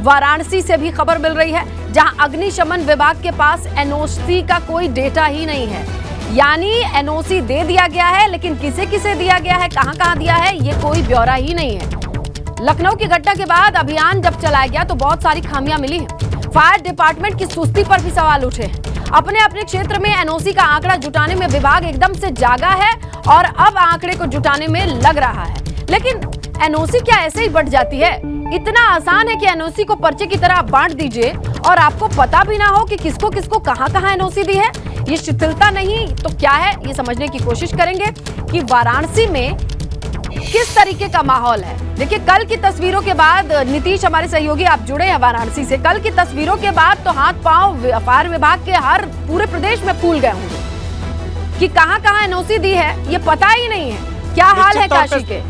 वाराणसी से भी खबर मिल रही है, जहां अग्निशमन विभाग के पास एनओसी का कोई डेटा ही नहीं है। यानी एनओसी दे दिया गया है, लेकिन किसे किसे दिया गया है, कहां दिया है, ये कोई ब्यौरा ही नहीं है। लखनऊ की घटना के बाद अभियान जब चलाया गया तो बहुत सारी खामियां मिली हैं। फायर डिपार्टमेंट की सुस्ती पर भी सवाल उठे हैं। अपने अपने क्षेत्र में एनओसी का आंकड़ा जुटाने में विभाग एकदम से जागा है और अब आंकड़े को जुटाने में लग रहा है। लेकिन एनओसी क्या ऐसे ही बढ़ जाती है? इतना आसान है कि एनओसी को पर्चे की तरह बांट दीजिए और आपको पता भी ना हो कि किसको किसको कहां एनओसी दी है। ये शिथिलता नहीं तो क्या है, ये समझने की कोशिश करेंगे कि वाराणसी में किस तरीके का माहौल है। देखिए, कल की तस्वीरों के बाद, नीतीश हमारे सहयोगी आप जुड़े हैं वाराणसी से, कल की तस्वीरों के बाद तो हाथ पांव फायर विभाग के हर पूरे प्रदेश में फूल गए होंगे कि कहां एनओसी दी है, ये पता ही नहीं है। क्या हाल है काशी के?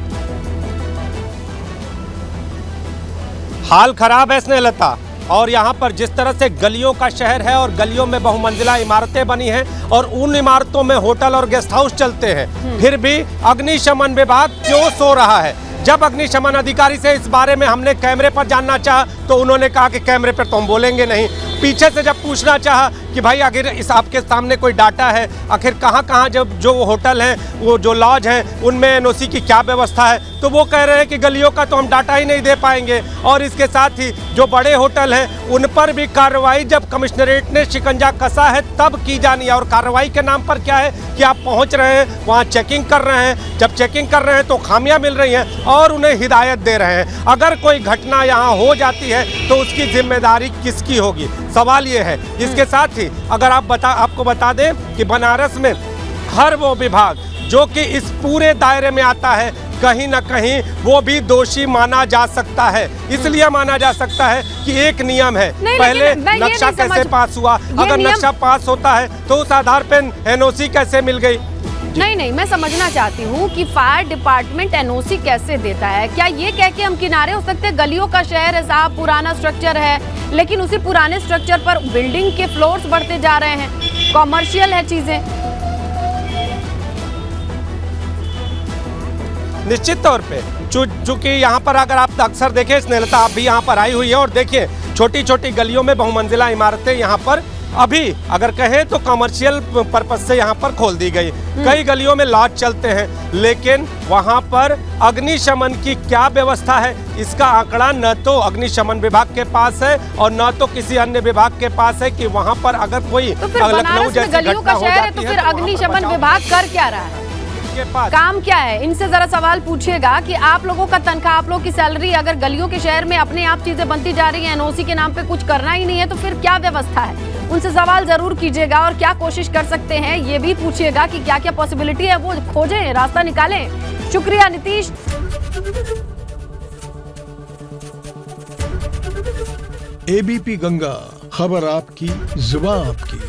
हाल खराब है स्नेहलता। और यहाँ पर जिस तरह से गलियों का शहर है और गलियों में बहुमंजिला इमारतें बनी हैं और उन इमारतों में होटल और गेस्ट हाउस चलते हैं, फिर भी अग्निशमन विभाग क्यों सो रहा है? जब अग्निशमन अधिकारी से इस बारे में हमने कैमरे पर जानना चाहा तो उन्होंने कहा कि कैमरे पर तो हम बोलेंगे नहीं। पीछे से जब पूछना चाहा कि भाई आखिर इस आपके सामने कोई डाटा है, आखिर कहाँ जब जो होटल हैं, वो जो लॉज हैं, उनमें एनओसी की क्या व्यवस्था है, तो वो कह रहे हैं कि गलियों का तो हम डाटा ही नहीं दे पाएंगे। और इसके साथ ही जो बड़े होटल हैं उन पर भी कार्रवाई जब कमिश्नरेट ने शिकंजा कसा है तब की जानी है। और कार्रवाई के नाम पर क्या है कि आप पहुँच रहे हैं, वहाँ चेकिंग कर रहे हैं, जब चेकिंग कर रहे हैं तो खामियाँ मिल रही हैं और उन्हें हिदायत दे रहे हैं। अगर कोई घटना यहाँ हो जाती है तो उसकी जिम्मेदारी किसकी होगी, सवाल ये है। इसके साथ ही अगर आपको बता दें कि बनारस में हर वो विभाग जो कि इस पूरे दायरे में आता है, कहीं ना कहीं वो भी दोषी माना जा सकता है। इसलिए माना जा सकता है कि एक नियम है, पहले नक्शा कैसे पास हुआ, अगर नक्शा पास होता है तो उस आधार पर एनओसी कैसे मिल गई। नहीं, मैं समझना चाहती हूँ कि फायर डिपार्टमेंट एनओसी कैसे देता है। क्या ये कह के हम किनारे हो सकते हैं? गलियों का शहर है साहब, पुराना स्ट्रक्चर है, लेकिन उसी पुराने स्ट्रक्चर पर बिल्डिंग के फ्लोर्स बढ़ते जा रहे हैं, कॉमर्शियल है चीजें। निश्चित तौर पे चूंकि यहाँ पर अगर आप अक्सर देखें स्नेहलता, आप भी यहाँ पर आई हुई है और देखिए छोटी छोटी गलियों में बहुमंजिला इमारतें यहाँ पर अभी अगर कहें तो कमर्शियल पर्पस से यहाँ पर खोल दी गई। कई गलियों में लॉज चलते हैं, लेकिन वहाँ पर अग्निशमन की क्या व्यवस्था है इसका आंकड़ा न तो अग्निशमन विभाग के पास है और न तो किसी अन्य विभाग के पास है कि वहाँ पर अगर कोई लखनऊ जैसी घटना हो जाती है तो फिर अग्निशमन विभाग कर क्या रहा है, काम क्या है? इनसे जरा सवाल पूछिएगा कि आप लोगों का तनख्वाह, आप लोगों की सैलरी, अगर गलियों के शहर में अपने आप चीजें बनती जा रही हैं, एनओसी के नाम पे कुछ करना ही नहीं है, तो फिर क्या व्यवस्था है? उनसे सवाल जरूर कीजिएगा और क्या कोशिश कर सकते हैं ये भी पूछिएगा कि क्या क्या पॉसिबिलिटी है, वो खोजें, रास्ता निकालें। शुक्रिया नीतीश। एबीपी गंगा, खबर आपकी, जुबान आपकी।